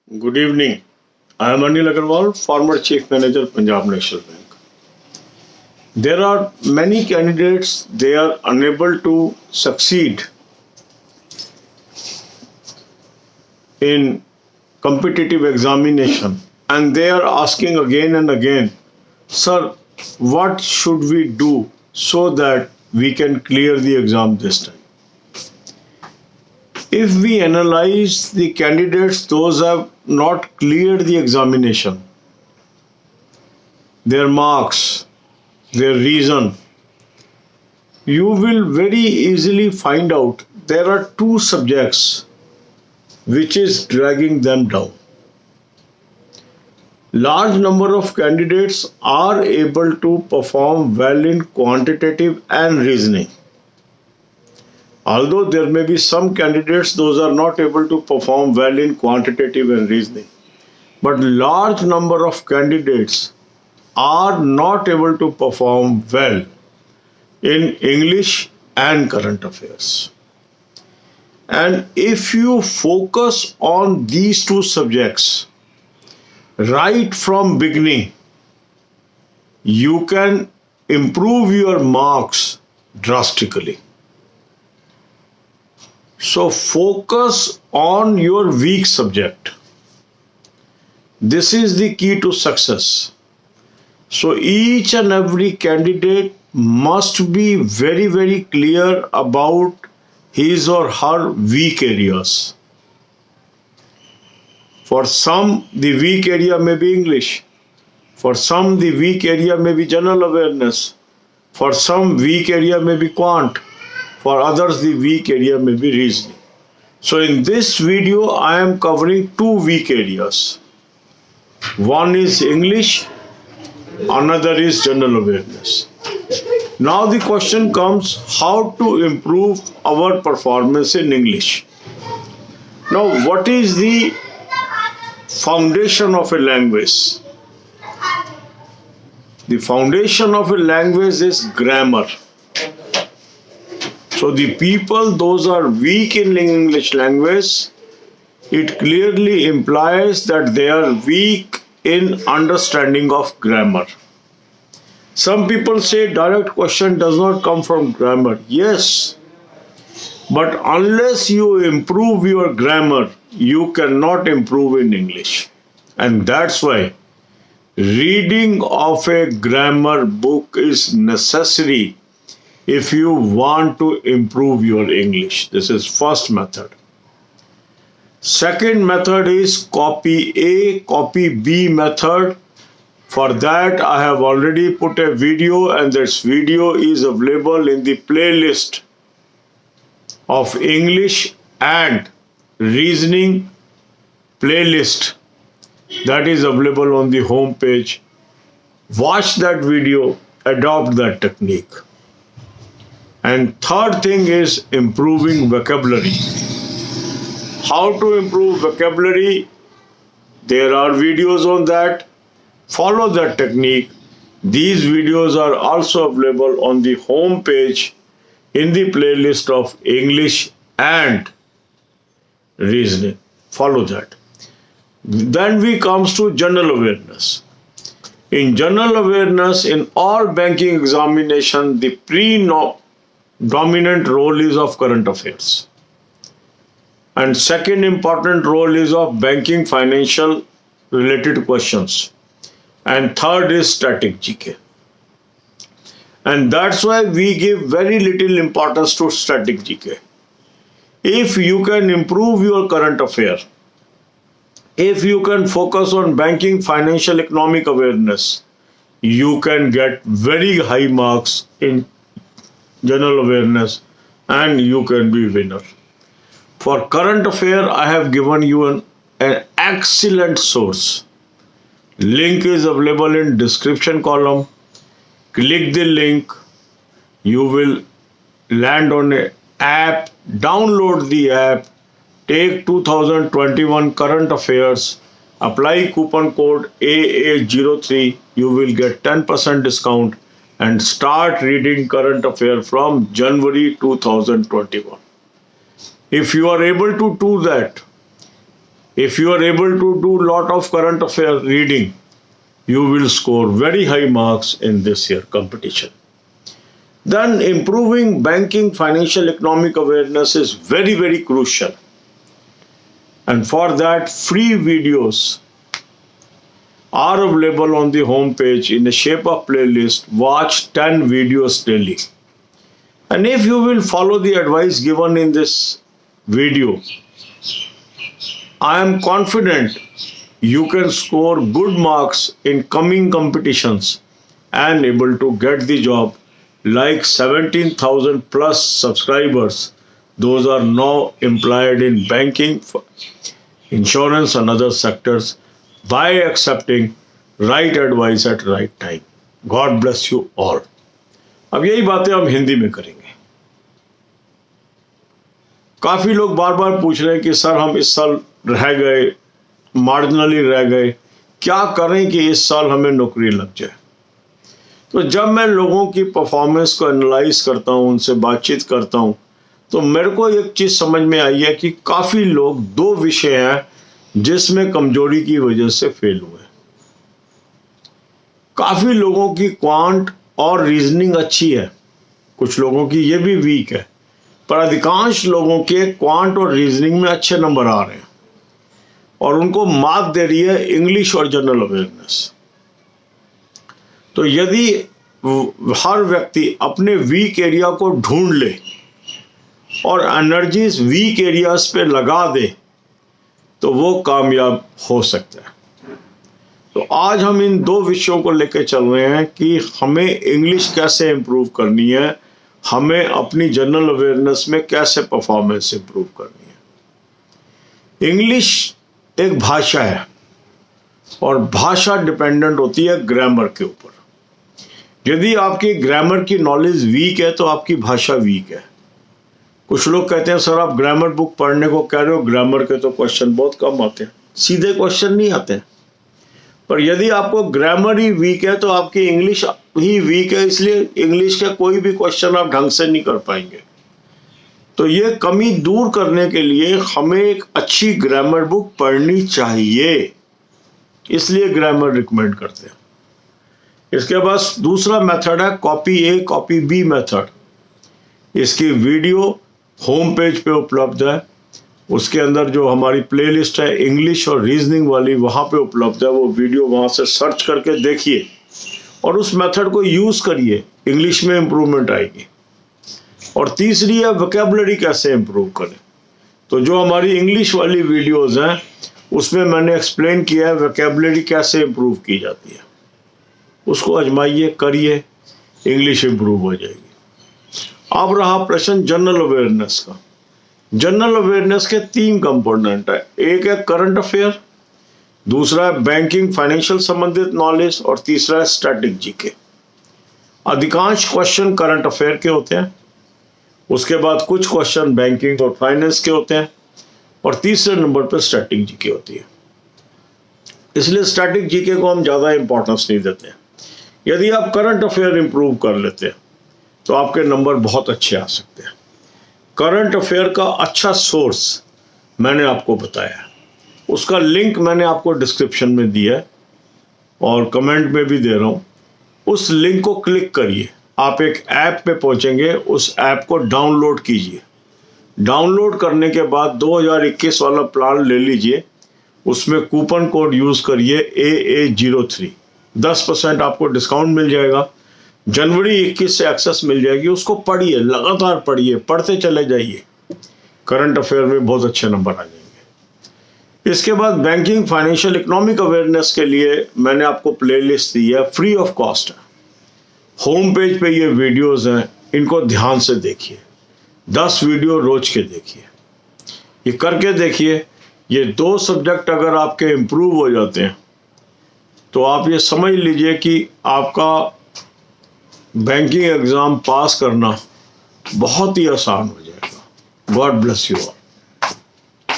Good evening. I am Anil Agarwal, former Chief Manager, Punjab National Bank. There are many candidates, they are unable to succeed in competitive examination and they are asking again and again, Sir, what should we do so that we can clear the exam this time? If we analyze the candidates, those have not cleared the examination, their marks, their reason, you will very easily find out there are two subjects which is dragging them down. Large number of candidates are able to perform well in quantitative and reasoning. Although there may be some candidates, those are not able to perform well in quantitative and reasoning. But large number of candidates are not able to perform well in English and current affairs. And if you focus on these two subjects right from beginning, you can improve your marks drastically. So focus on your weak subject. This is the key to success. So each and every candidate must be very, very clear about his or her weak areas. For some, the weak area may be English. For some, the weak area may be general awareness. For some, weak area may be quant. For others, the weak area may be reasoning. So in this video, I am covering two weak areas. One is English, another is general awareness. Now the question comes, how to improve our performance in English? Now, what is the foundation of a language? The foundation of a language is grammar. So the people, those are weak in English language, it clearly implies that they are weak in understanding of grammar. Some people say direct question does not come from grammar. Yes, but unless you improve your grammar, you cannot improve in English. And that's why reading of a grammar book is necessary if you want to improve your English. This is first method. Second method is copy A, copy B method. For that, I have already put a video, and this video is available in the playlist of English and reasoning playlist that is available on the home page. Watch that video, adopt that technique. And third thing is improving vocabulary. How to improve vocabulary? There are videos on that. Follow that technique. These videos are also available on the home page in the playlist of English and reasoning. Follow that. Then we comes to general awareness. In general awareness, in all banking examination, the dominant role is of current affairs. And second important role is of banking financial related questions. And third is static GK. And that's why we give very little importance to static GK. If you can improve your current affair, if you can focus on banking financial economic awareness, you can get very high marks in general awareness and you can be winner. For current affair, I have given you an excellent source. Link is available in description column. Click the link. You will land on an app. Download the app. Take 2021 current affairs. Apply coupon code AA03. You will get 10% discount and start reading current affair from January 2021. If you are able to do that, If you are able to do lot of current affair reading, you will score very high marks in this year competition. Then improving banking, financial, economic awareness is very, very crucial. And for that, free videos are available on the home page in the shape of playlist. Watch 10 videos daily. And if you will follow the advice given in this video, I am confident you can score good marks in coming competitions and able to get the job. Like 17,000 plus subscribers, those are now employed in banking, insurance and other sectors by accepting right advice at right time. God bless you all. अब यही बातें हम हिंदी में करेंगे। काफी लोग बार बार पूछ रहे हैं कि सर हम इस साल रह गए, मार्जिनली रह गए, क्या करें कि इस साल हमें नौकरी लग जाए। तो जब मैं लोगों की परफॉर्मेंस को एनालाइज करता हूं, उनसे बातचीत करता हूं, तो मेरे को एक चीज समझ में आई है कि काफी लोग दो विषय हैं जिसमें कमजोरी की वजह से फेल हुए। काफी लोगों की क्वांट और रीजनिंग अच्छी है, कुछ लोगों की ये भी वीक है, पर अधिकांश लोगों के क्वांट और रीजनिंग में अच्छे नंबर आ रहे हैं और उनको मार्क दे रही है इंग्लिश और जनरल अवेयरनेस। तो यदि हर व्यक्ति अपने वीक एरिया को ढूंढ ले और एनर्जीज वीक एरियाज पे लगा दे तो वो कामयाब हो सकता है। तो आज हम इन दो विषयों को लेकर चल रहे हैं कि हमें इंग्लिश कैसे इंप्रूव करनी है, हमें अपनी जनरल अवेयरनेस में कैसे परफॉर्मेंस इंप्रूव करनी है। इंग्लिश एक भाषा है और भाषा डिपेंडेंट होती है ग्रामर के ऊपर। यदि आपकी ग्रामर की नॉलेज वीक है तो आपकी भाषा वीक है। कुछ लोग कहते हैं सर आप ग्रामर बुक पढ़ने को कह रहे हो, ग्रामर के तो क्वेश्चन बहुत कम आते हैं, सीधे क्वेश्चन नहीं आते हैं। पर यदि आपको ग्रामर ही वीक है तो आपकी इंग्लिश ही वीक है, इसलिए इंग्लिश का कोई भी क्वेश्चन आप ढंग से नहीं कर पाएंगे। तो ये कमी दूर करने के लिए हमें एक अच्छी ग्रामर बुक पढ़नी चाहिए, इसलिए ग्रामर रिकमेंड करते हैं। इसके बाद दूसरा मेथड है copy A copy B method. इसकी वीडियो होम पेज पे उपलब्ध है, उसके अंदर जो हमारी प्लेलिस्ट है इंग्लिश और रीजनिंग वाली वहाँ पे उपलब्ध है। वो वीडियो वहाँ से सर्च करके देखिए और उस मेथड को यूज़ करिए, इंग्लिश में इम्प्रूवमेंट आएगी। और तीसरी है वोकैबुलरी कैसे इम्प्रूव करें। तो जो हमारी इंग्लिश वाली वीडियोज़ हैं उसमें मैंने एक्सप्लेन किया है वोकैबुलरी कैसे इम्प्रूव की जाती है। उसको आजमाइए, करिए, इंग्लिश इम्प्रूव हो जाएगी। अब रहा प्रश्न जनरल अवेयरनेस का। जनरल अवेयरनेस के 3 कंपोनेंट है, एक है करंट अफेयर, दूसरा है बैंकिंग फाइनेंशियल संबंधित नॉलेज और तीसरा है स्टैटिक जीके। अधिकांश क्वेश्चन करंट अफेयर के होते हैं, उसके बाद कुछ क्वेश्चन बैंकिंग और फाइनेंस के होते हैं और तीसरे नंबर पर स्टैटिक जीके होती है। इसलिए स्टैटिक जीके को हम ज़्यादा इंपॉर्टेंस नहीं देते हैं। यदि आप करंट अफेयर इंप्रूव कर लेते हैं तो आपके नंबर बहुत अच्छे आ सकते हैं। करंट अफेयर का अच्छा सोर्स मैंने आपको बताया है, उसका लिंक मैंने आपको डिस्क्रिप्शन में दिया है और कमेंट में भी दे रहा हूँ। उस लिंक को क्लिक करिए, आप एक ऐप पे पहुँचेंगे, उस ऐप को डाउनलोड कीजिए। डाउनलोड करने के बाद 2021 वाला प्लान ले लीजिए, उसमें कूपन कोड यूज़ करिए AA03, 10% आपको डिस्काउंट मिल जाएगा। जनवरी 21 से एक्सेस मिल जाएगी, उसको पढ़िए, लगातार पढ़िए, पढ़ते चले जाइए, करंट अफेयर में बहुत अच्छे नंबर आ जाएंगे। इसके बाद बैंकिंग फाइनेंशियल इकोनॉमिक अवेयरनेस के लिए मैंने आपको प्लेलिस्ट दी है, फ्री ऑफ कॉस्ट है। होम पेज पे ये वीडियोस हैं, इनको ध्यान से देखिए, 10 वीडियो रोज के देखिए, ये करके देखिए। ये 2 सब्जेक्ट अगर आपके इम्प्रूव हो जाते हैं तो आप ये समझ लीजिए कि आपका बैंकिंग एग्ज़ाम पास करना बहुत ही आसान हो जाएगा। God bless you all.